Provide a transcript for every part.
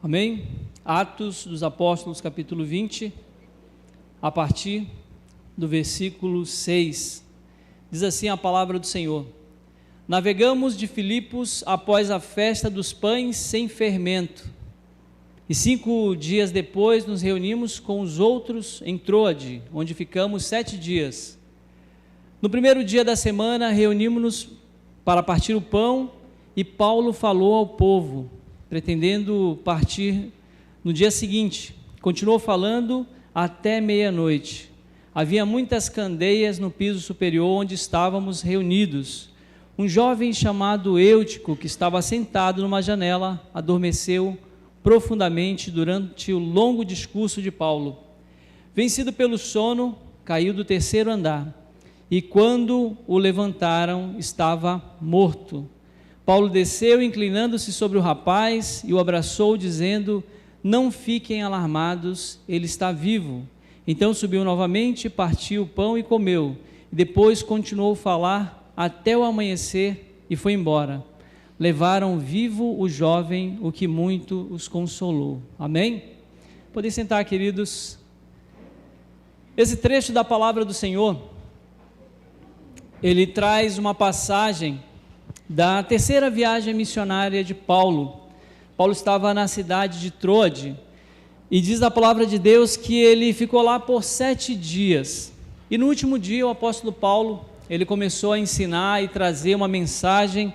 Amém? Atos dos Apóstolos, capítulo 20, a partir do versículo 6. Diz assim a palavra do Senhor: Navegamos de Filipos após a festa dos pães sem fermento, e 5 dias depois nos reunimos com os outros em Troade, onde ficamos 7 dias. No primeiro dia da semana, reunimos-nos para partir o pão, e Paulo falou ao povo, pretendendo partir no dia seguinte. Continuou falando até meia-noite. Havia muitas candeias no piso superior onde estávamos reunidos. Um jovem chamado Eutico, que estava sentado numa janela, adormeceu profundamente durante o longo discurso de Paulo. Vencido pelo sono, caiu do 3º andar, e quando o levantaram, estava morto. Paulo desceu, inclinando-se sobre o rapaz, e o abraçou, dizendo: Não fiquem alarmados, ele está vivo. Então subiu novamente, partiu o pão e comeu. Depois continuou a falar até o amanhecer e foi embora. Levaram vivo o jovem, o que muito os consolou. Amém? Podem sentar, queridos. Esse trecho da palavra do Senhor, ele traz uma passagem da 3ª viagem missionária de Paulo. Paulo estava na cidade de Troade, e diz a palavra de Deus que ele ficou lá por 7 dias, e no último dia o apóstolo Paulo, ele começou a ensinar e trazer uma mensagem,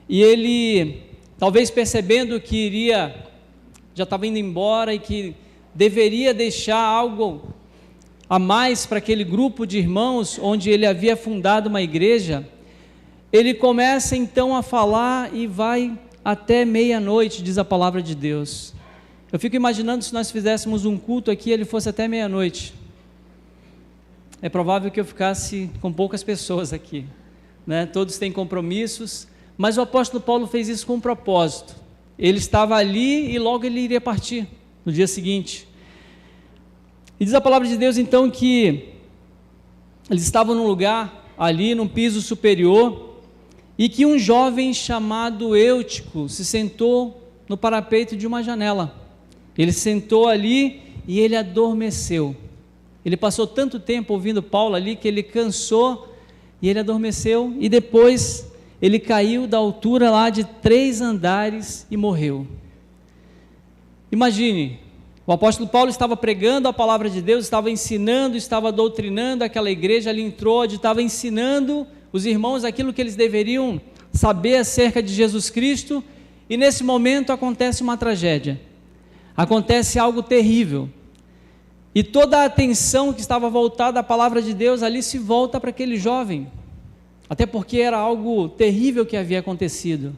e ele, talvez percebendo que já estava indo embora, e que deveria deixar algo a mais para aquele grupo de irmãos, onde ele havia fundado uma igreja, ele começa então a falar e vai até meia-noite, diz a palavra de Deus. Eu fico imaginando se nós fizéssemos um culto aqui, ele fosse até meia-noite. É provável que eu ficasse com poucas pessoas aqui, né? Todos têm compromissos, mas o apóstolo Paulo fez isso com um propósito. Ele estava ali e logo ele iria partir no dia seguinte. E diz a palavra de Deus então que eles estavam num lugar ali, num piso superior, e que um jovem chamado Eutico se sentou no parapeito de uma janela. Ele sentou ali e ele adormeceu. Ele passou tanto tempo ouvindo Paulo ali que ele cansou e ele adormeceu, e depois ele caiu da altura lá de 3 andares e morreu. Imagine, o apóstolo Paulo estava pregando a palavra de Deus, estava ensinando, estava doutrinando aquela igreja ali em Troade, estava ensinando os irmãos aquilo que eles deveriam saber acerca de Jesus Cristo, e nesse momento acontece uma tragédia, acontece algo terrível, e toda a atenção que estava voltada à palavra de Deus ali se volta para aquele jovem, até porque era algo terrível que havia acontecido.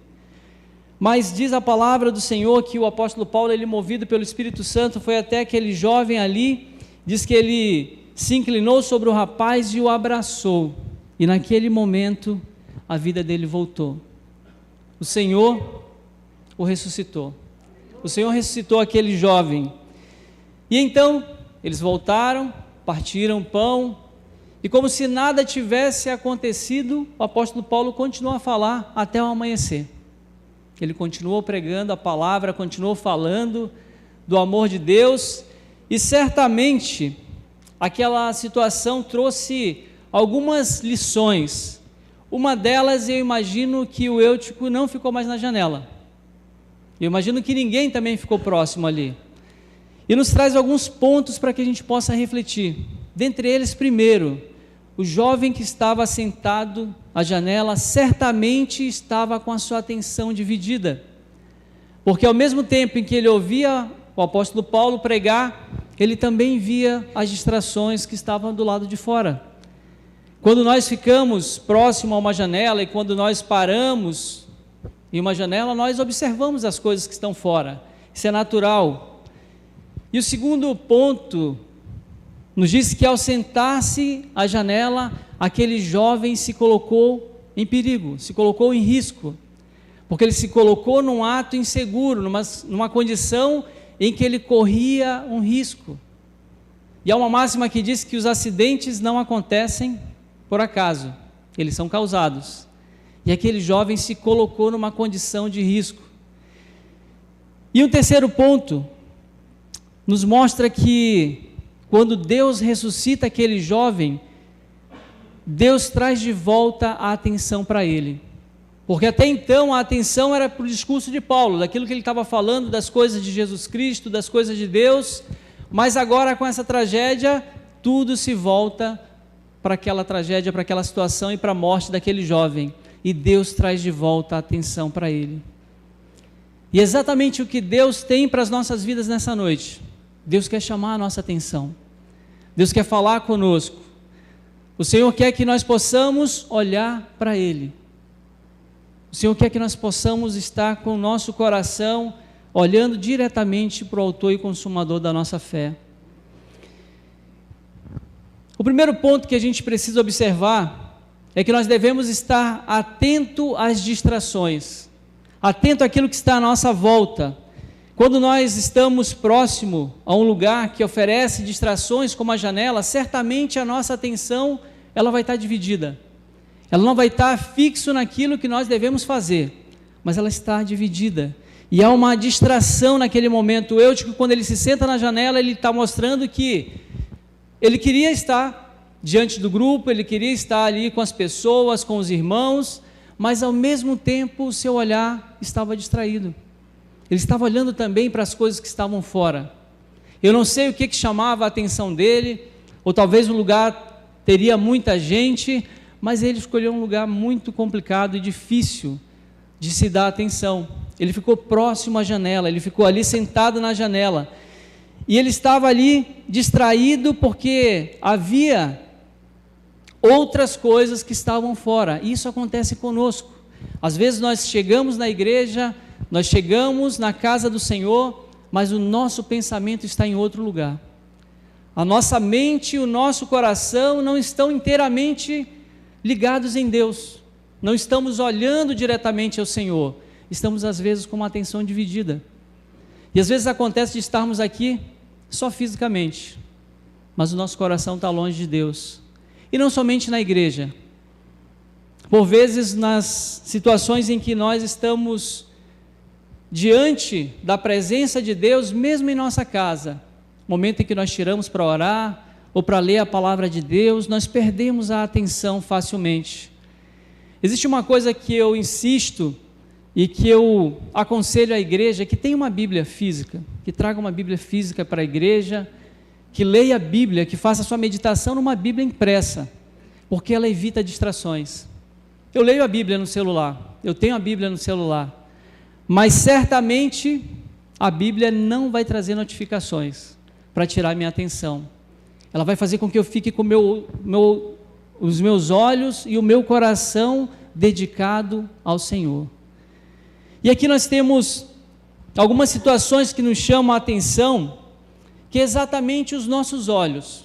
Mas diz a palavra do Senhor que o apóstolo Paulo, ele movido pelo Espírito Santo, foi até aquele jovem ali, diz que ele se inclinou sobre o rapaz e o abraçou, e naquele momento a vida dele voltou. O Senhor o ressuscitou. O Senhor ressuscitou aquele jovem. E então eles voltaram, partiram o pão, e como se nada tivesse acontecido, o apóstolo Paulo continuou a falar até o amanhecer. Ele continuou pregando a palavra, continuou falando do amor de Deus, e certamente aquela situação trouxe algumas lições. Uma delas, eu imagino que o Eutico não ficou mais na janela. Eu imagino que ninguém também ficou próximo ali. E nos traz alguns pontos para que a gente possa refletir. Dentre eles, primeiro, o jovem que estava sentado à janela certamente estava com a sua atenção dividida. Porque ao mesmo tempo em que ele ouvia o apóstolo Paulo pregar, ele também via as distrações que estavam do lado de fora. Quando nós ficamos próximo a uma janela e quando nós paramos em uma janela, nós observamos as coisas que estão fora. Isso é natural. E o segundo ponto nos diz que ao sentar-se à janela, aquele jovem se colocou em perigo, se colocou em risco, porque ele se colocou num ato inseguro, numa condição em que ele corria um risco. E há uma máxima que diz que os acidentes não acontecem por acaso, eles são causados. E aquele jovem se colocou numa condição de risco. E um terceiro ponto, nos mostra que quando Deus ressuscita aquele jovem, Deus traz de volta a atenção para ele. Porque até então a atenção era para o discurso de Paulo, daquilo que ele estava falando, das coisas de Jesus Cristo, das coisas de Deus, mas agora com essa tragédia, tudo se volta para aquela tragédia, para aquela situação e para a morte daquele jovem. E Deus traz de volta a atenção para ele. E exatamente o que Deus tem para as nossas vidas nessa noite. Deus quer chamar a nossa atenção. Deus quer falar conosco. O Senhor quer que nós possamos olhar para Ele. O Senhor quer que nós possamos estar com o nosso coração olhando diretamente para o autor e consumador da nossa fé. O primeiro ponto que a gente precisa observar é que nós devemos estar atento às distrações, atento àquilo que está à nossa volta. Quando nós estamos próximo a um lugar que oferece distrações como a janela, certamente a nossa atenção ela vai estar dividida. Ela não vai estar fixo naquilo que nós devemos fazer, mas ela está dividida. E há uma distração naquele momento. O Eutico, quando ele se senta na janela, ele está mostrando que ele queria estar diante do grupo, ele queria estar ali com as pessoas, com os irmãos, mas ao mesmo tempo o seu olhar estava distraído. Ele estava olhando também para as coisas que estavam fora. Eu não sei o que chamava a atenção dele, ou talvez o lugar teria muita gente, mas ele escolheu um lugar muito complicado e difícil de se dar atenção. Ele ficou próximo à janela, ele ficou ali sentado na janela, e ele estava ali distraído porque havia outras coisas que estavam fora. Isso acontece conosco. Às vezes nós chegamos na igreja, nós chegamos na casa do Senhor, mas o nosso pensamento está em outro lugar. A nossa mente e o nosso coração não estão inteiramente ligados em Deus, não estamos olhando diretamente ao Senhor, estamos às vezes com uma atenção dividida, e às vezes acontece de estarmos aqui só fisicamente, mas o nosso coração está longe de Deus, e não somente na igreja, por vezes nas situações em que nós estamos diante da presença de Deus, mesmo em nossa casa, momento em que nós tiramos para orar, ou para ler a palavra de Deus, nós perdemos a atenção facilmente. Existe uma coisa que eu insisto e que eu aconselho à igreja, que tenha uma Bíblia física, que traga uma Bíblia física para a igreja, que leia a Bíblia, que faça a sua meditação numa Bíblia impressa, porque ela evita distrações. Eu leio a Bíblia no celular, eu tenho a Bíblia no celular, mas certamente a Bíblia não vai trazer notificações para tirar minha atenção. Ela vai fazer com que eu fique com os meus olhos e o meu coração dedicado ao Senhor. E aqui nós temos algumas situações que nos chamam a atenção, que é exatamente os nossos olhos.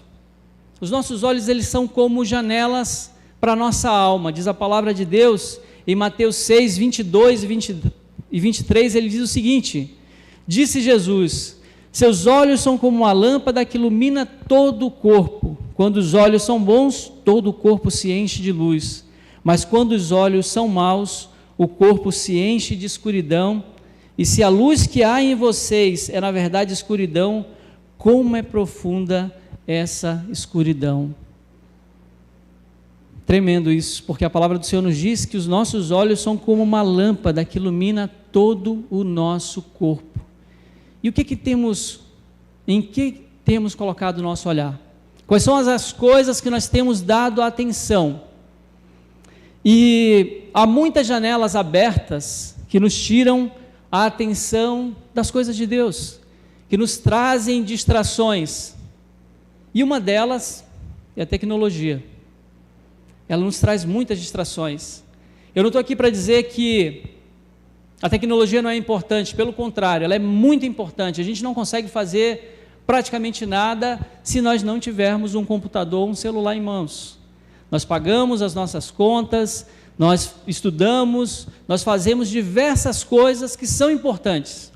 Os nossos olhos, eles são como janelas para a nossa alma. Diz a palavra de Deus em Mateus 6, 22 e 23, ele diz o seguinte: disse Jesus: seus olhos são como uma lâmpada que ilumina todo o corpo. Quando os olhos são bons, todo o corpo se enche de luz. Mas quando os olhos são maus, o corpo se enche de escuridão. E se a luz que há em vocês é na verdade escuridão, como é profunda essa escuridão. Tremendo isso, porque a palavra do Senhor nos diz que os nossos olhos são como uma lâmpada que ilumina todo o nosso corpo. E o que temos, em que temos colocado o nosso olhar? Quais são as coisas que nós temos dado atenção? E há muitas janelas abertas que nos tiram a atenção das coisas de Deus, que nos trazem distrações. E uma delas é a tecnologia. Ela nos traz muitas distrações. Eu não estou aqui para dizer que a tecnologia não é importante, pelo contrário, ela é muito importante. A gente não consegue fazer praticamente nada se nós não tivermos um computador, um celular em mãos. Nós pagamos as nossas contas, nós estudamos, nós fazemos diversas coisas que são importantes.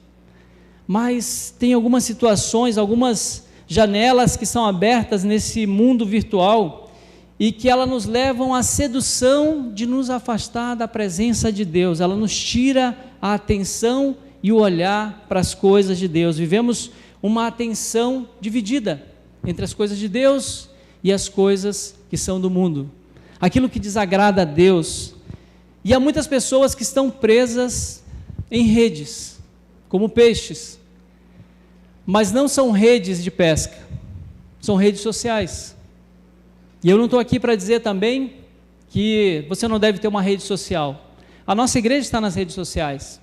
Mas tem algumas situações, algumas janelas que são abertas nesse mundo virtual e que elas nos levam à sedução de nos afastar da presença de Deus. Ela nos tira a atenção e o olhar para as coisas de Deus. Vivemos uma atenção dividida entre as coisas de Deus e as coisas que são do mundo, aquilo que desagrada a Deus. E há muitas pessoas que estão presas em redes, como peixes, mas não são redes de pesca, são redes sociais. E eu não estou aqui para dizer também que você não deve ter uma rede social. A nossa igreja está nas redes sociais.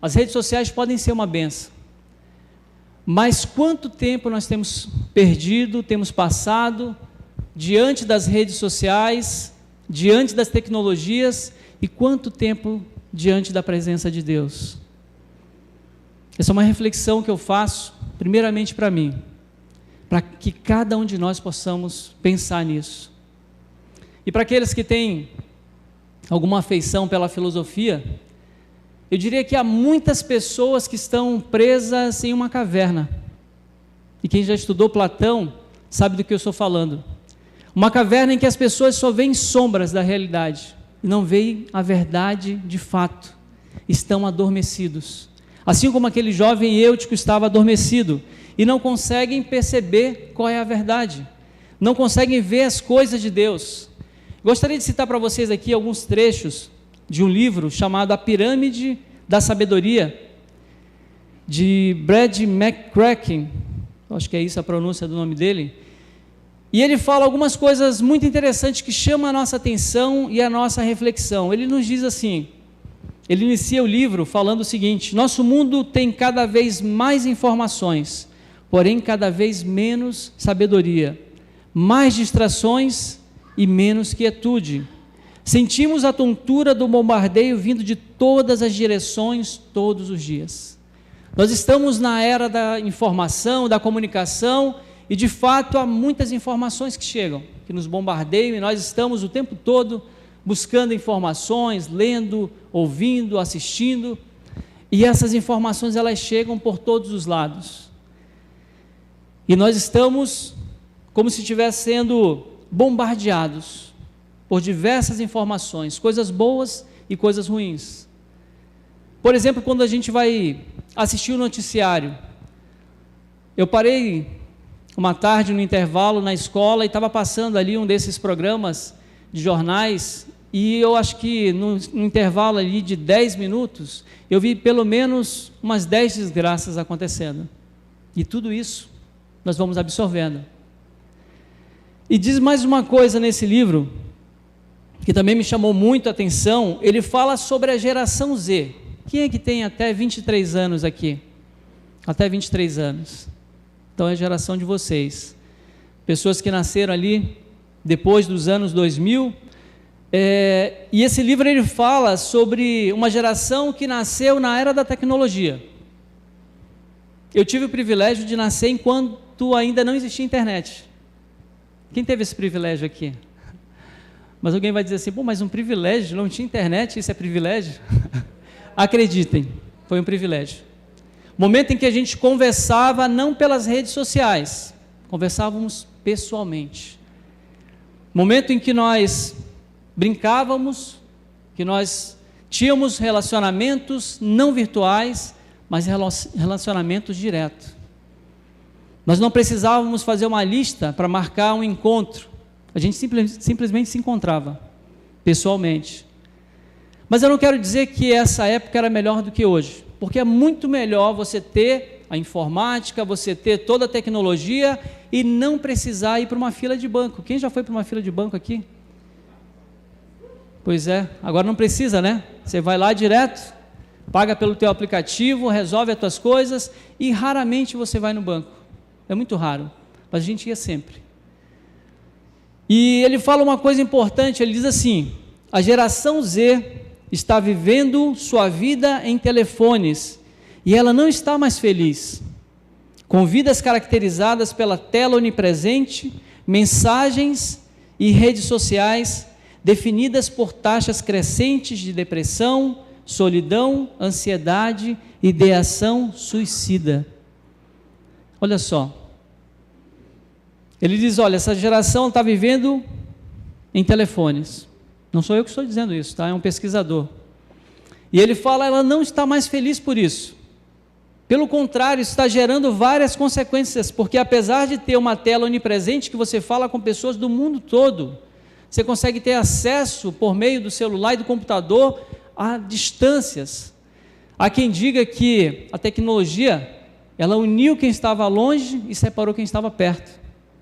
As redes sociais podem ser uma benção, mas quanto tempo nós temos perdido, temos passado diante das redes sociais, diante das tecnologias, e quanto tempo diante da presença de Deus? Essa é uma reflexão que eu faço, primeiramente para mim, para que cada um de nós possamos pensar nisso. E para aqueles que têm alguma afeição pela filosofia, eu diria que há muitas pessoas que estão presas em uma caverna. E quem já estudou Platão sabe do que eu estou falando. Uma caverna em que as pessoas só veem sombras da realidade e não veem a verdade de fato. Estão adormecidos. Assim como aquele jovem Eutico estava adormecido e não conseguem perceber qual é a verdade. Não conseguem ver as coisas de Deus. Gostaria de citar para vocês aqui alguns trechos de um livro chamado A Pirâmide da Sabedoria, de Brad McCracken, acho que é isso a pronúncia do nome dele, e ele fala algumas coisas muito interessantes que chamam a nossa atenção e a nossa reflexão. Ele nos diz assim, ele inicia o livro falando o seguinte: nosso mundo tem cada vez mais informações, porém cada vez menos sabedoria, mais distrações e menos quietude. Sentimos a tontura do bombardeio vindo de todas as direções, todos os dias. Nós estamos na era da informação, da comunicação, e de fato há muitas informações que chegam, que nos bombardeiam, e nós estamos o tempo todo buscando informações, lendo, ouvindo, assistindo, e essas informações elas chegam por todos os lados. E nós estamos como se estivesse sendo bombardeados por diversas informações, coisas boas e coisas ruins. Por exemplo, quando a gente vai assistir o noticiário, eu parei uma tarde no intervalo na escola e estava passando ali um desses programas de jornais, e eu acho que no intervalo ali de 10 minutos, eu vi pelo menos umas 10 desgraças acontecendo, e tudo isso nós vamos absorvendo. E diz mais uma coisa nesse livro, que também me chamou muito a atenção. Ele fala sobre a geração Z. Quem é que tem até 23 anos aqui? Até 23 anos. Então é a geração de vocês. Pessoas que nasceram ali depois dos anos 2000. E esse livro ele fala sobre uma geração que nasceu na era da tecnologia. Eu tive o privilégio de nascer enquanto ainda não existia internet. Quem teve esse privilégio aqui? Mas alguém vai dizer assim, pô, mas um privilégio, não tinha internet, isso é privilégio? Acreditem, foi um privilégio. Momento em que a gente conversava não pelas redes sociais, conversávamos pessoalmente. Momento em que nós brincávamos, que nós tínhamos relacionamentos não virtuais, mas relacionamentos diretos. Nós não precisávamos fazer uma lista para marcar um encontro. A gente simplesmente se encontrava, pessoalmente. Mas eu não quero dizer que essa época era melhor do que hoje, porque é muito melhor você ter a informática, você ter toda a tecnologia e não precisar ir para uma fila de banco. Quem já foi para uma fila de banco aqui? Pois é, agora não precisa, né? Você vai lá direto, paga pelo teu aplicativo, resolve as tuas coisas e raramente você vai no banco. É muito raro, mas a gente ia sempre. E ele fala uma coisa importante, ele diz assim: a geração Z está vivendo sua vida em telefones e ela não está mais feliz, com vidas caracterizadas pela tela onipresente, mensagens e redes sociais definidas por taxas crescentes de depressão, solidão, ansiedade, ideação suicida. Olha só, ele diz, olha, essa geração está vivendo em telefones. Não sou eu que estou dizendo isso, tá? É um pesquisador. E ele fala, ela não está mais feliz por isso. Pelo contrário, isso está gerando várias consequências, porque apesar de ter uma tela onipresente que você fala com pessoas do mundo todo, você consegue ter acesso por meio do celular e do computador a distâncias. Há quem diga que a tecnologia, ela uniu quem estava longe e separou quem estava perto.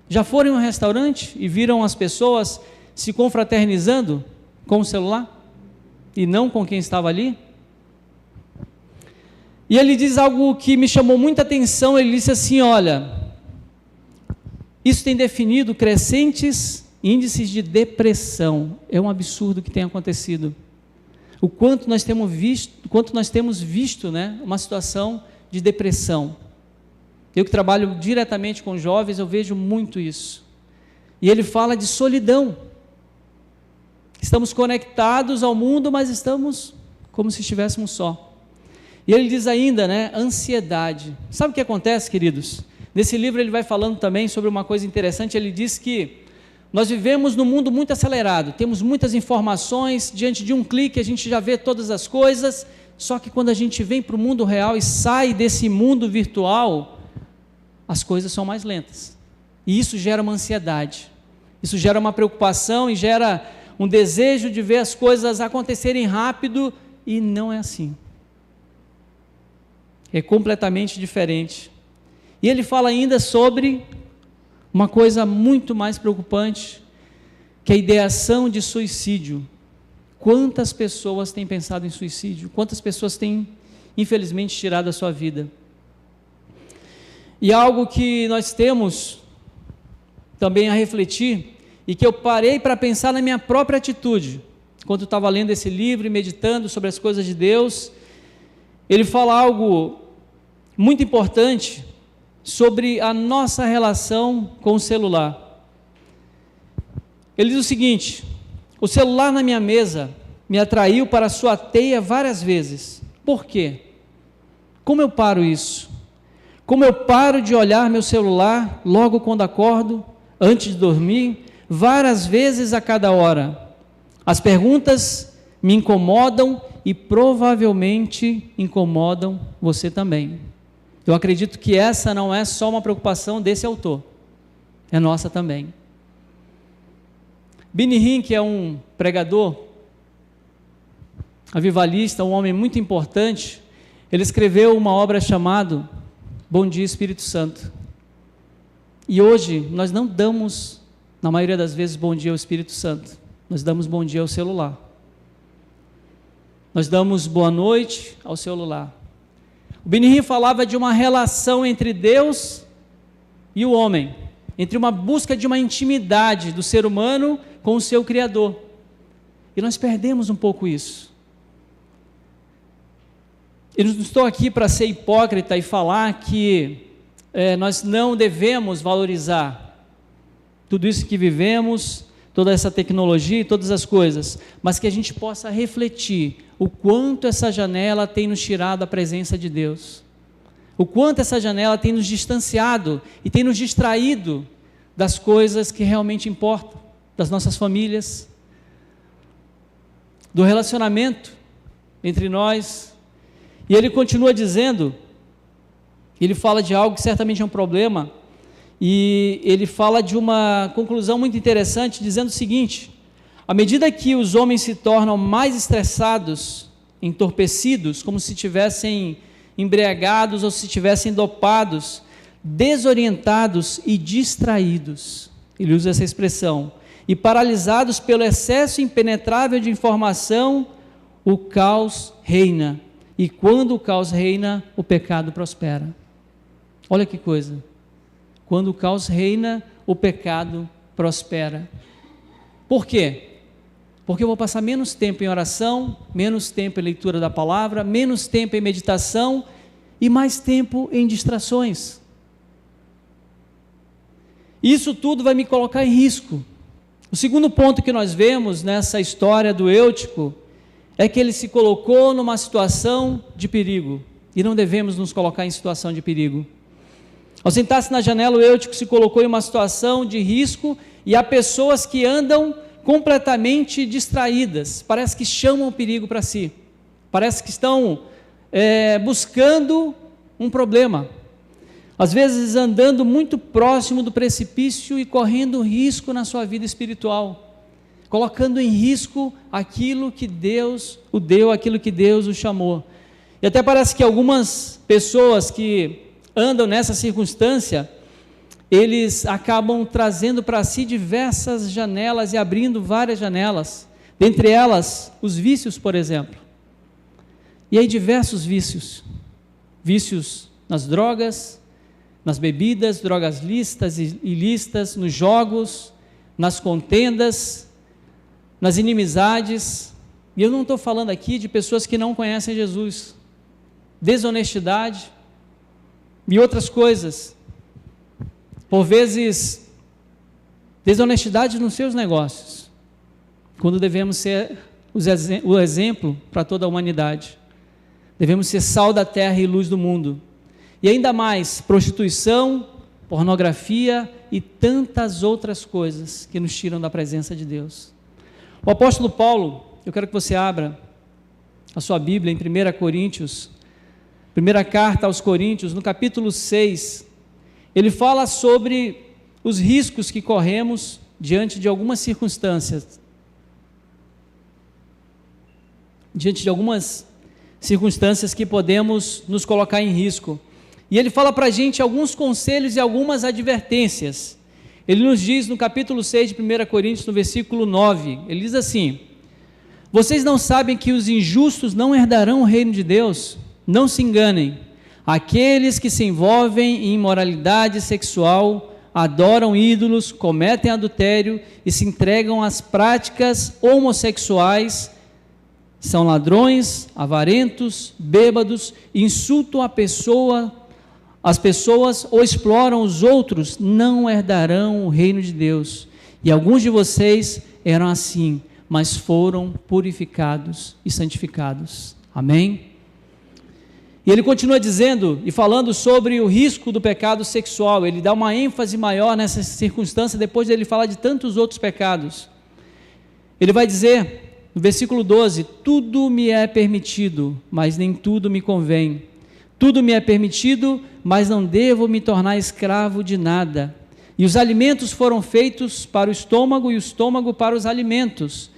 Já foram em um restaurante e viram as pessoas se confraternizando com o celular e não com quem estava ali? E ele diz algo que me chamou muita atenção, ele disse assim, olha, isso tem definido crescentes índices de depressão. É um absurdo que tem acontecido. O quanto nós temos visto, né, uma situação de depressão. Eu que trabalho diretamente com jovens, eu vejo muito isso. E ele fala de solidão. Estamos conectados ao mundo, mas estamos como se estivéssemos só. E ele diz ainda, né, ansiedade. Sabe o que acontece, queridos? Nesse livro ele vai falando também sobre uma coisa interessante, ele diz que nós vivemos num mundo muito acelerado, temos muitas informações, diante de um clique a gente já vê todas as coisas, só que quando a gente vem para o mundo real e sai desse mundo virtual, as coisas são mais lentas. E isso gera uma ansiedade, isso gera uma preocupação e gera um desejo de ver as coisas acontecerem rápido, e não é assim. É completamente diferente. E ele fala ainda sobre uma coisa muito mais preocupante, que é a ideação de suicídio. Quantas pessoas têm pensado em suicídio? Quantas pessoas têm, infelizmente, tirado a sua vida? E algo que nós temos também a refletir, e que eu parei para pensar na minha própria atitude, quando eu estava lendo esse livro e meditando sobre as coisas de Deus, ele fala algo muito importante sobre a nossa relação com o celular. Ele diz o seguinte: o celular na minha mesa me atraiu para a sua teia várias vezes. Por quê? Como eu paro isso? Como eu paro de olhar meu celular logo quando acordo, antes de dormir, várias vezes a cada hora? As perguntas me incomodam e provavelmente incomodam você também. Eu acredito que essa não é só uma preocupação desse autor, é nossa também. Benny Hinn, que é um pregador, avivalista, um homem muito importante, ele escreveu uma obra chamada Bom Dia Espírito Santo. E hoje nós não damos, na maioria das vezes, bom dia ao Espírito Santo, nós damos bom dia ao celular. Nós damos boa noite ao celular. O Benny Hinn falava de uma relação entre Deus e o homem, entre uma busca de uma intimidade do ser humano com o seu Criador. E nós perdemos um pouco isso. Eu não estou aqui para ser hipócrita e falar que nós não devemos valorizar tudo isso que vivemos, toda essa tecnologia e todas as coisas, mas que a gente possa refletir o quanto essa janela tem nos tirado a presença de Deus, o quanto essa janela tem nos distanciado e tem nos distraído das coisas que realmente importam, das nossas famílias, do relacionamento entre nós. E ele continua dizendo, ele fala de algo que certamente é um problema, e ele fala de uma conclusão muito interessante, dizendo o seguinte: à medida que os homens se tornam mais estressados, entorpecidos, como se estivessem embriagados ou se estivessem dopados, desorientados e distraídos, ele usa essa expressão, e paralisados pelo excesso impenetrável de informação, o caos reina. E quando o caos reina, o pecado prospera. Olha que coisa. Quando o caos reina, o pecado prospera. Por quê? Porque eu vou passar menos tempo em oração, menos tempo em leitura da palavra, menos tempo em meditação e mais tempo em distrações. Isso tudo vai me colocar em risco. O segundo ponto que nós vemos nessa história do Eutico é que ele se colocou numa situação de perigo, e não devemos nos colocar em situação de perigo. Ao sentar-se na janela, o Eutico se colocou em uma situação de risco, e há pessoas que andam completamente distraídas, parece que chamam o perigo para si, parece que estão buscando um problema, às vezes andando muito próximo do precipício e correndo risco na sua vida espiritual, colocando em risco aquilo que Deus o deu, aquilo que Deus o chamou. E até parece que algumas pessoas que andam nessa circunstância, eles acabam trazendo para si diversas janelas e abrindo várias janelas, dentre elas os vícios, por exemplo. E aí diversos vícios nas drogas, nas bebidas, drogas lícitas e ilícitas, nos jogos, nas contendas, nas inimizades. E eu não estou falando aqui de pessoas que não conhecem Jesus, desonestidade e outras coisas, por vezes desonestidade nos seus negócios, quando devemos ser o exemplo para toda a humanidade, devemos ser sal da terra e luz do mundo, e ainda mais prostituição, pornografia e tantas outras coisas que nos tiram da presença de Deus. O apóstolo Paulo, eu quero que você abra a sua Bíblia em 1 Coríntios, primeira carta aos Coríntios, no capítulo 6, ele fala sobre os riscos que corremos diante de algumas circunstâncias, que podemos nos colocar em risco. E ele fala para a gente alguns conselhos e algumas advertências. Ele nos diz no capítulo 6 de 1 Coríntios, no versículo 9, ele diz assim: vocês não sabem que os injustos não herdarão o reino de Deus? Não se enganem, aqueles que se envolvem em imoralidade sexual, adoram ídolos, cometem adultério e se entregam às práticas homossexuais, são ladrões, avarentos, bêbados, insultam as pessoas ou exploram os outros, não herdarão o reino de Deus. E alguns de vocês eram assim, mas foram purificados e santificados. Amém? E ele continua dizendo e falando sobre o risco do pecado sexual. Ele dá uma ênfase maior nessa circunstância, depois de ele falar de tantos outros pecados. Ele vai dizer, no versículo 12: tudo me é permitido, mas nem tudo me convém. Tudo me é permitido, mas não devo me tornar escravo de nada. E os alimentos foram feitos para o estômago e o estômago para os alimentos.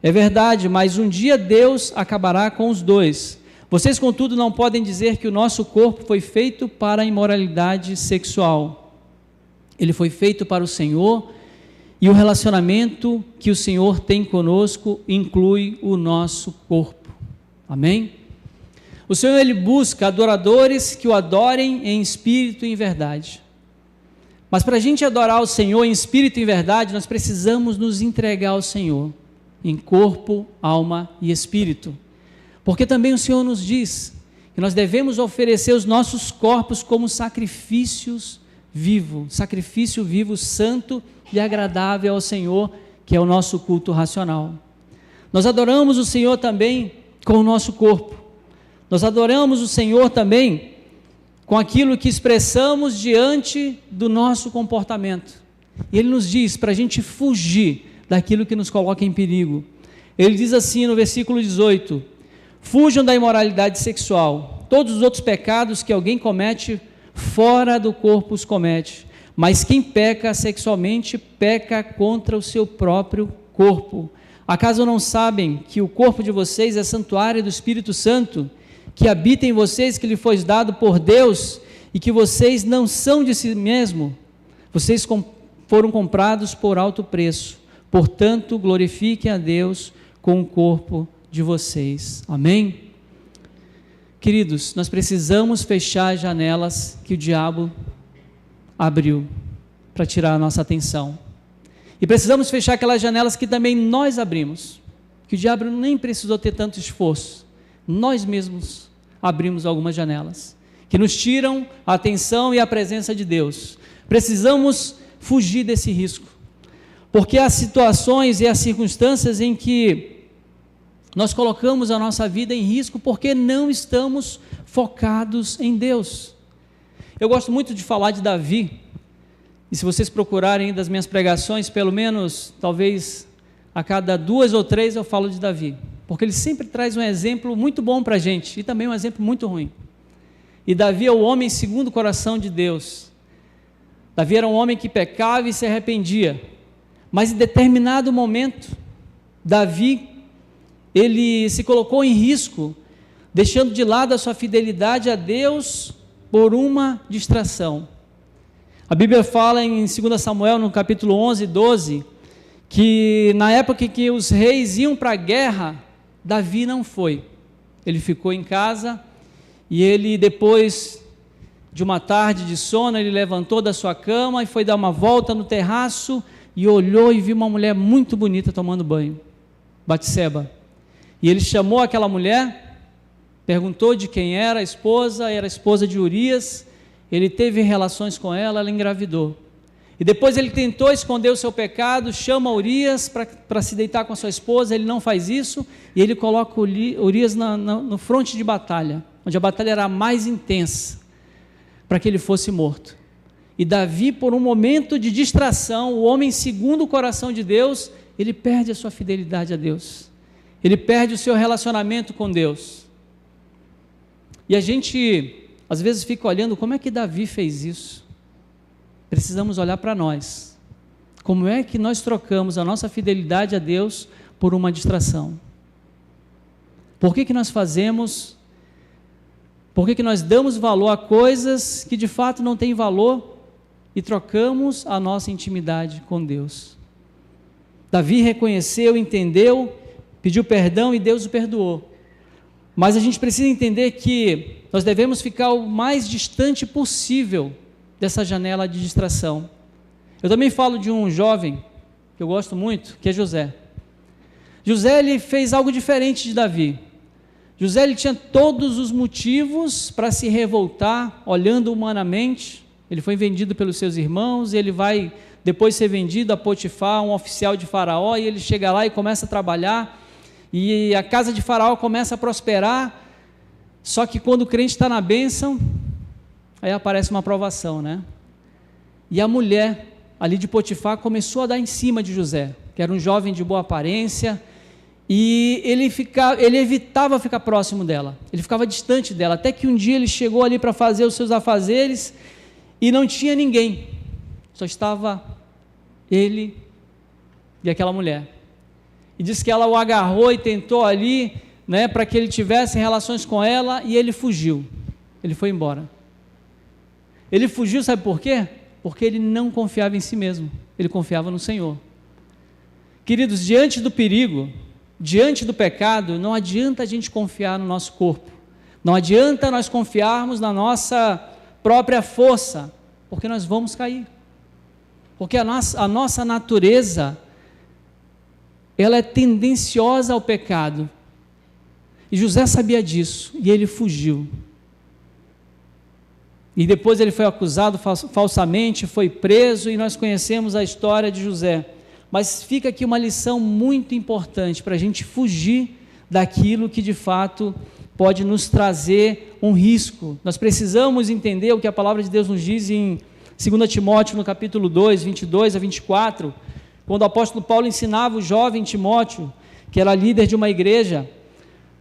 É verdade, mas um dia Deus acabará com os dois. Vocês, contudo, não podem dizer que o nosso corpo foi feito para a imoralidade sexual. Ele foi feito para o Senhor, e o relacionamento que o Senhor tem conosco inclui o nosso corpo. Amém? O Senhor, Ele busca adoradores que o adorem em espírito e em verdade. Mas para a gente adorar o Senhor em espírito e em verdade, nós precisamos nos entregar ao Senhor, em corpo, alma e espírito. Porque também o Senhor nos diz que nós devemos oferecer os nossos corpos como sacrifício vivo, santo e agradável ao Senhor, que é o nosso culto racional. Nós adoramos o Senhor também com o nosso corpo. Nós adoramos o Senhor também com aquilo que expressamos diante do nosso comportamento. E Ele nos diz para a gente fugir daquilo que nos coloca em perigo. Ele diz assim no versículo 18: fujam da imoralidade sexual. Todos os outros pecados que alguém comete fora do corpo os comete, mas quem peca sexualmente peca contra o seu próprio corpo. Acaso não sabem que o corpo de vocês é santuário do Espírito Santo, que habita em vocês, que lhe foi dado por Deus, e que vocês não são de si mesmo? Vocês foram comprados por alto preço. Portanto, glorifiquem a Deus com o corpo de vocês. Amém? Queridos, nós precisamos fechar as janelas que o diabo abriu para tirar a nossa atenção. E precisamos fechar aquelas janelas que também nós abrimos, que o diabo nem precisou ter tanto esforço. Nós mesmos abrimos algumas janelas que nos tiram a atenção e a presença de Deus. Precisamos fugir desse risco, porque há situações e há circunstâncias em que nós colocamos a nossa vida em risco porque não estamos focados em Deus. Eu gosto muito de falar de Davi, e se vocês procurarem das minhas pregações, pelo menos, talvez a cada 2 ou 3 eu falo de Davi. porque ele sempre traz um exemplo muito bom para a gente, e também um exemplo muito ruim. E Davi é o homem segundo o coração de Deus. Davi era um homem que pecava e se arrependia, mas em determinado momento, Davi, ele se colocou em risco, deixando de lado a sua fidelidade a Deus por uma distração. A Bíblia fala em 2 Samuel, no capítulo 11, 12, que na época em que os reis iam para a guerra, Davi não foi. Ele ficou em casa e ele, depois de uma tarde de sono, ele levantou da sua cama e foi dar uma volta no terraço e olhou e viu uma mulher muito bonita tomando banho, Batseba. E ele chamou aquela mulher, perguntou de quem era a esposa de Urias, ele teve relações com ela, ela engravidou. E depois ele tentou esconder o seu pecado, chama Urias para se deitar com a sua esposa, ele não faz isso, e ele coloca Urias no fronte de batalha, onde a batalha era mais intensa, para que ele fosse morto. E Davi, por um momento de distração, o homem segundo o coração de Deus, ele perde a sua fidelidade a Deus, ele perde o seu relacionamento com Deus. E a gente, às vezes, fica olhando, como é que Davi fez isso? Precisamos olhar para nós, como é que nós trocamos a nossa fidelidade a Deus por uma distração? Por que nós fazemos, por que nós damos valor a coisas que de fato não têm valor e trocamos a nossa intimidade com Deus? Davi reconheceu, entendeu, pediu perdão e Deus o perdoou, mas a gente precisa entender que nós devemos ficar o mais distante possível dessa janela de distração. Eu também falo de um jovem, que eu gosto muito, que é José. José, ele fez algo diferente de Davi. José, ele tinha todos os motivos para se revoltar, olhando humanamente. Ele foi vendido pelos seus irmãos, ele vai depois ser vendido a Potifar, um oficial de Faraó, e ele chega lá e começa a trabalhar, e a casa de Faraó começa a prosperar. Só que quando o crente está na bênção, aí aparece uma provação, né? E a mulher ali de Potifar começou a dar em cima de José, que era um jovem de boa aparência, e ele evitava ficar próximo dela, ele ficava distante dela, até que um dia ele chegou ali para fazer os seus afazeres, e não tinha ninguém, só estava ele e aquela mulher, e diz que ela o agarrou e tentou ali, né, para que ele tivesse relações com ela, e ele fugiu, ele foi embora. Ele fugiu, sabe por quê? Porque ele não confiava em si mesmo, ele confiava no Senhor. Queridos, diante do perigo, diante do pecado, não adianta a gente confiar no nosso corpo, não adianta nós confiarmos na nossa própria força, porque nós vamos cair, porque a nossa natureza, ela é tendenciosa ao pecado, e José sabia disso, e ele fugiu. E depois ele foi acusado falsamente, foi preso, e nós conhecemos a história de José. Mas fica aqui uma lição muito importante para a gente fugir daquilo que de fato pode nos trazer um risco. Nós precisamos entender o que a palavra de Deus nos diz em 2 Timóteo, no capítulo 2, 22 a 24, quando o apóstolo Paulo ensinava o jovem Timóteo, que era líder de uma igreja,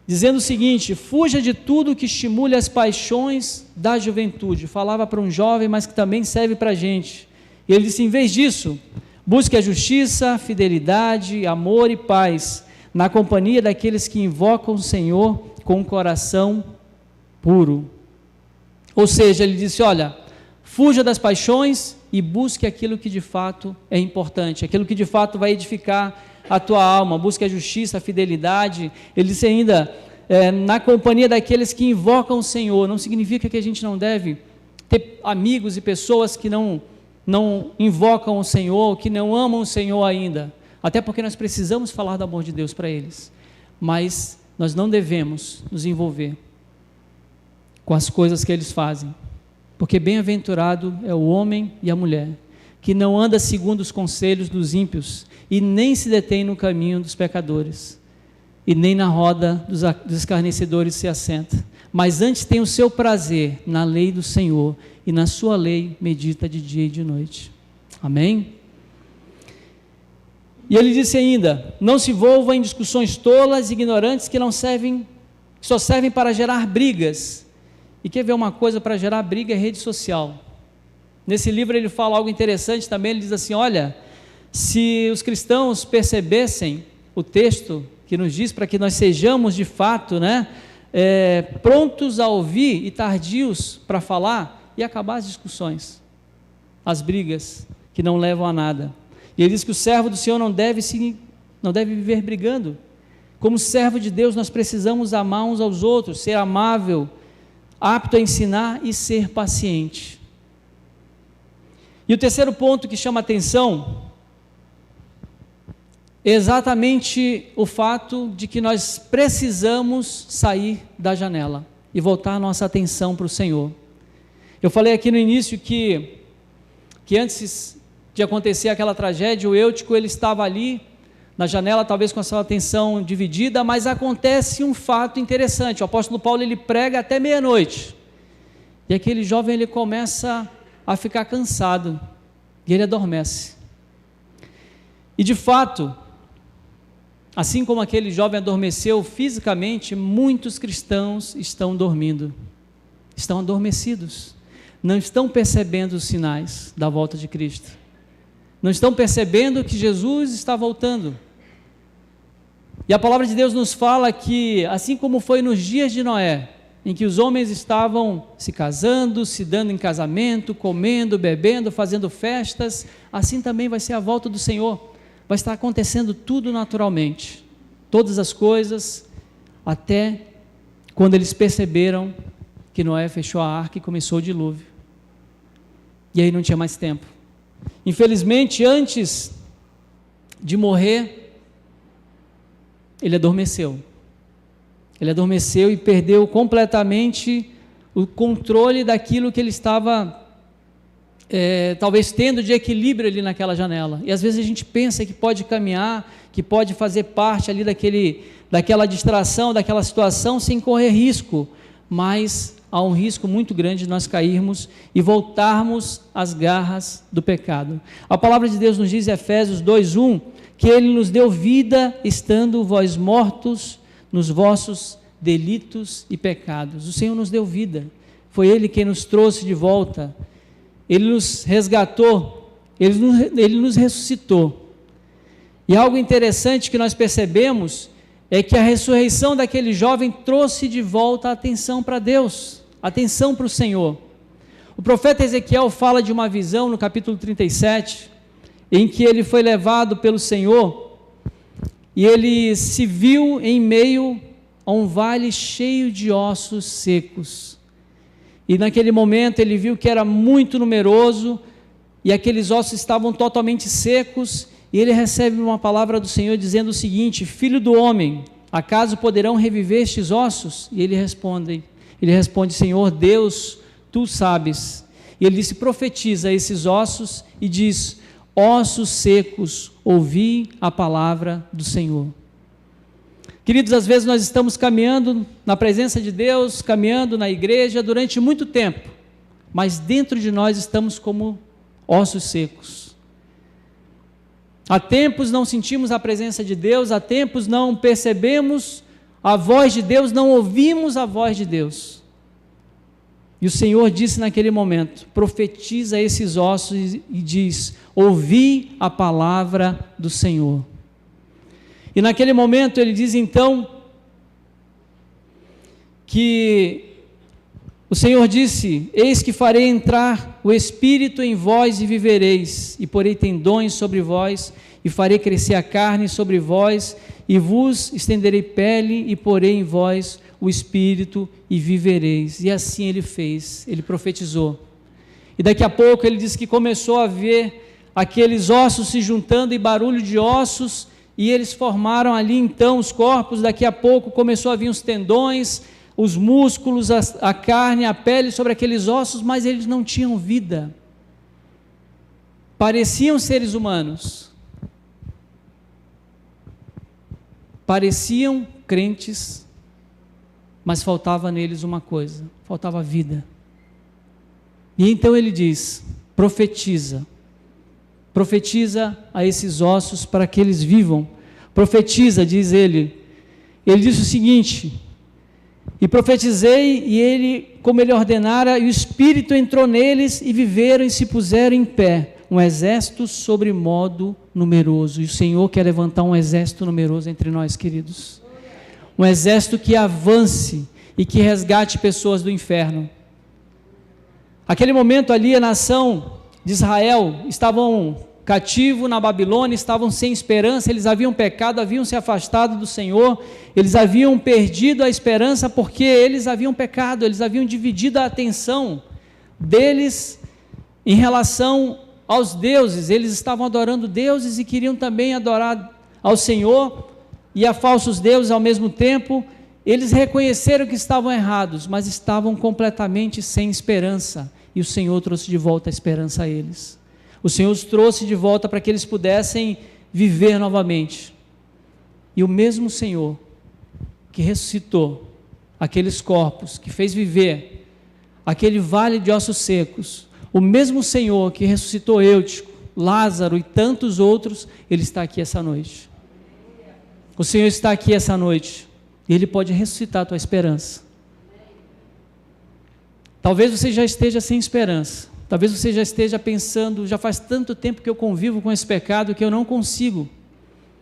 dizendo o seguinte: fuja de tudo que estimule as paixões da juventude. Falava para um jovem, mas que também serve para a gente. E ele disse: em vez disso, busque a justiça, fidelidade, amor e paz, na companhia daqueles que invocam o Senhor com um coração puro. Ou seja, ele disse: olha, fuja das paixões e busque aquilo que de fato é importante, aquilo que de fato vai edificar a tua alma. Busque a justiça, a fidelidade. Ele disse ainda, na companhia daqueles que invocam o Senhor. Não significa que a gente não deve ter amigos e pessoas que não invocam o Senhor, que não amam o Senhor ainda, até porque nós precisamos falar do amor de Deus para eles, mas nós não devemos nos envolver com as coisas que eles fazem, porque bem-aventurado é o homem e a mulher que não anda segundo os conselhos dos ímpios, e nem se detém no caminho dos pecadores, e nem na roda dos escarnecedores se assenta, mas antes tem o seu prazer na lei do Senhor, e na sua lei medita de dia e de noite. Amém? E ele disse ainda: não se envolva em discussões tolas e ignorantes que só servem para gerar brigas. E quer ver uma coisa para gerar briga? É rede social. Nesse livro ele fala algo interessante também, ele diz assim: olha, se os cristãos percebessem o texto que nos diz para que nós sejamos de fato, prontos a ouvir e tardios para falar, e acabar as discussões, as brigas que não levam a nada. E ele diz que o servo do Senhor não deve viver brigando. Como servo de Deus, nós precisamos amar uns aos outros, ser amável, apto a ensinar e ser paciente. E o terceiro ponto que chama atenção é exatamente o fato de que nós precisamos sair da janela e voltar nossa atenção para o Senhor. Eu falei aqui no início que antes de acontecer aquela tragédia, o Eutico, ele estava ali na janela, talvez com a sua atenção dividida, mas acontece um fato interessante. O apóstolo Paulo, ele prega até meia-noite, e aquele jovem, ele começa a ficar cansado, e ele adormece. E de fato, assim como aquele jovem adormeceu fisicamente, muitos cristãos estão dormindo, estão adormecidos, não estão percebendo os sinais da volta de Cristo, não estão percebendo que Jesus está voltando. E a palavra de Deus nos fala que, assim como foi nos dias de Noé, em que os homens estavam se casando, se dando em casamento, comendo, bebendo, fazendo festas, assim também vai ser a volta do Senhor. Vai estar acontecendo tudo naturalmente, todas as coisas, até quando eles perceberam que Noé fechou a arca e começou o dilúvio. E aí não tinha mais tempo. Infelizmente, antes de morrer, ele adormeceu. Ele adormeceu e perdeu completamente o controle daquilo que ele estava talvez tendo de equilíbrio ali naquela janela. E às vezes a gente pensa que pode caminhar, que pode fazer parte ali daquela distração, daquela situação, sem correr risco, mas há um risco muito grande de nós cairmos e voltarmos às garras do pecado. A palavra de Deus nos diz em Efésios 2:1, que Ele nos deu vida, estando vós mortos nos vossos delitos e pecados. O Senhor nos deu vida, foi Ele quem nos trouxe de volta, Ele nos resgatou, Ele nos ressuscitou. E algo interessante que nós percebemos é que a ressurreição daquele jovem trouxe de volta a atenção para Deus, a atenção para o Senhor. O profeta Ezequiel fala de uma visão no capítulo 37, em que ele foi levado pelo Senhor, e ele se viu em meio a um vale cheio de ossos secos, e naquele momento ele viu que era muito numeroso, e aqueles ossos estavam totalmente secos, e ele recebe uma palavra do Senhor dizendo o seguinte: filho do homem, acaso poderão reviver estes ossos? E ele responde, Senhor Deus, tu sabes. E ele disse: profetiza esses ossos, e diz: ossos secos, ouvi a palavra do Senhor. Queridos, às vezes nós estamos caminhando na presença de Deus, caminhando na igreja durante muito tempo, mas dentro de nós estamos como ossos secos. Há tempos não sentimos a presença de Deus, há tempos não percebemos a voz de Deus, não ouvimos a voz de Deus. E o Senhor disse naquele momento: profetiza esses ossos e diz: ouvi a palavra do Senhor. E naquele momento ele diz então que o Senhor disse: eis que farei entrar o Espírito em vós e vivereis, e porei tendões sobre vós, e farei crescer a carne sobre vós, e vos estenderei pele, e porei em vós o Espírito, e vivereis. E assim ele fez, ele profetizou. E daqui a pouco ele diz que começou a ver aqueles ossos se juntando, e barulho de ossos, e eles formaram ali então os corpos. Daqui a pouco começou a vir os tendões, os músculos, a carne, a pele sobre aqueles ossos, mas eles não tinham vida, pareciam seres humanos, pareciam crentes, mas faltava neles uma coisa, faltava vida. E então ele diz: profetiza profetiza a esses ossos para que eles vivam. Profetiza, diz ele. Ele diz o seguinte: e profetizei, e ele, como ele ordenara, e o Espírito entrou neles, e viveram e se puseram em pé, um exército sobre modo numeroso. E o Senhor quer levantar um exército numeroso entre nós, queridos. Um exército que avance e que resgate pessoas do inferno. Aquele momento ali, a nação de Israel estavam cativo na Babilônia, estavam sem esperança, eles haviam pecado, haviam se afastado do Senhor, eles haviam perdido a esperança porque eles haviam pecado, eles haviam dividido a atenção deles em relação aos deuses. Eles estavam adorando deuses e queriam também adorar ao Senhor e a falsos deuses ao mesmo tempo. Eles reconheceram que estavam errados, mas estavam completamente sem esperança, e o Senhor trouxe de volta a esperança a eles. O Senhor os trouxe de volta para que eles pudessem viver novamente. E o mesmo Senhor que ressuscitou aqueles corpos, que fez viver aquele vale de ossos secos, o mesmo Senhor que ressuscitou Eutico, Lázaro e tantos outros, Ele está aqui essa noite. O Senhor está aqui essa noite, e Ele pode ressuscitar a tua esperança. Talvez você já esteja sem esperança. Talvez você já esteja pensando, já faz tanto tempo que eu convivo com esse pecado que eu não consigo,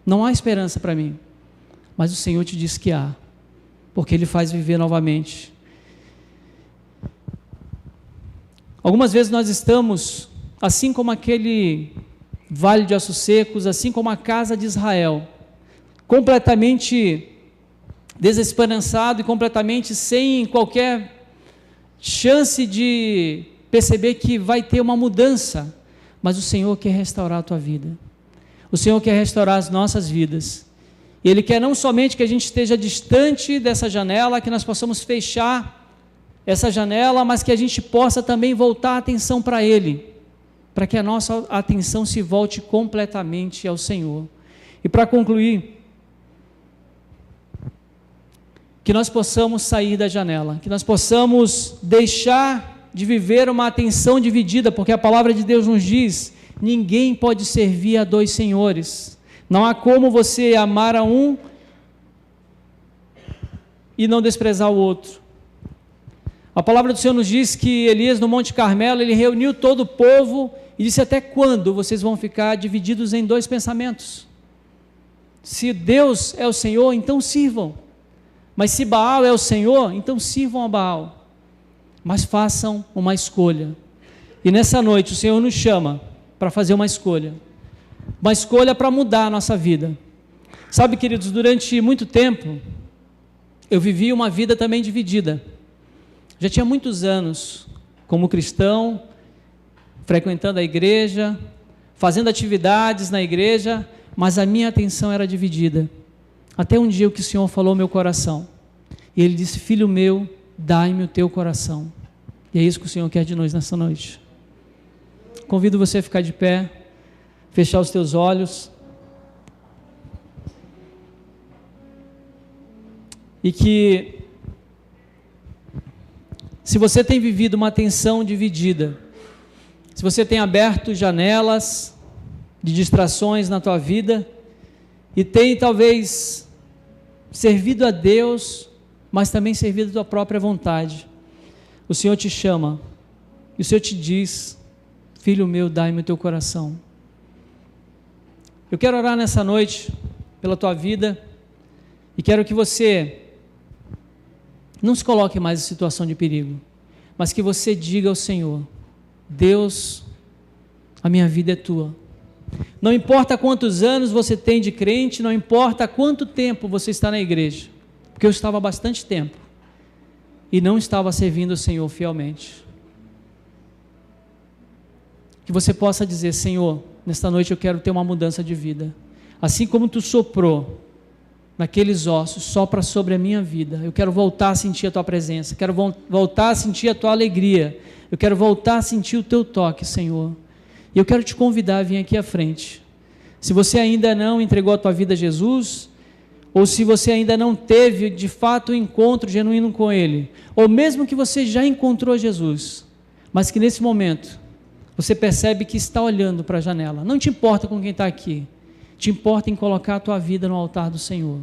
não há esperança para mim. Mas o Senhor te diz que há, porque Ele faz viver novamente. Algumas vezes nós estamos, assim como aquele vale de ossos secos, assim como a casa de Israel, completamente desesperançado e completamente sem qualquer chance de perceber que vai ter uma mudança, mas o Senhor quer restaurar a tua vida, o Senhor quer restaurar as nossas vidas, e Ele quer não somente que a gente esteja distante dessa janela, que nós possamos fechar essa janela, mas que a gente possa também voltar a atenção para Ele, para que a nossa atenção se volte completamente ao Senhor. E para concluir, que nós possamos sair da janela, que nós possamos deixar de viver uma atenção dividida, porque a palavra de Deus nos diz: ninguém pode servir a dois senhores. Não há como você amar a um e não desprezar o outro. A palavra do Senhor nos diz que Elias, no Monte Carmelo, ele reuniu todo o povo e disse: até quando vocês vão ficar divididos em dois pensamentos? Se Deus é o Senhor, então sirvam. Mas se Baal é o Senhor, então sirvam a Baal. Mas façam uma escolha. E nessa noite o Senhor nos chama para fazer uma escolha para mudar a nossa vida. Sabe, queridos, durante muito tempo eu vivi uma vida também dividida. Já tinha muitos anos como cristão, frequentando a igreja, fazendo atividades na igreja, mas a minha atenção era dividida. Até um dia que o Senhor falou ao meu coração, e Ele disse: filho meu, dai-me o teu coração. E é isso que o Senhor quer de nós nessa noite. Convido você a ficar de pé, fechar os teus olhos, e que, se você tem vivido uma atenção dividida, se você tem aberto janelas de distrações na tua vida, e tem talvez servido a Deus, mas também servido a tua própria vontade, o Senhor te chama, e o Senhor te diz: filho meu, dai-me o teu coração. Eu quero orar nessa noite pela tua vida, e quero que você não se coloque mais em situação de perigo, mas que você diga ao Senhor: Deus, a minha vida é tua. Não importa quantos anos você tem de crente, não importa quanto tempo você está na igreja, porque eu estava há bastante tempo e não estava servindo o Senhor fielmente. Que você possa dizer: Senhor, nesta noite eu quero ter uma mudança de vida, assim como tu soprou naqueles ossos, sopra sobre a minha vida. Eu quero voltar a sentir a tua presença, quero voltar a sentir a tua alegria, eu quero voltar a sentir o teu toque, Senhor. E eu quero te convidar a vir aqui à frente. Se você ainda não entregou a tua vida a Jesus, ou se você ainda não teve de fato um encontro genuíno com Ele, ou mesmo que você já encontrou Jesus, mas que nesse momento você percebe que está olhando para a janela. Não te importa com quem está aqui, te importa em colocar a tua vida no altar do Senhor.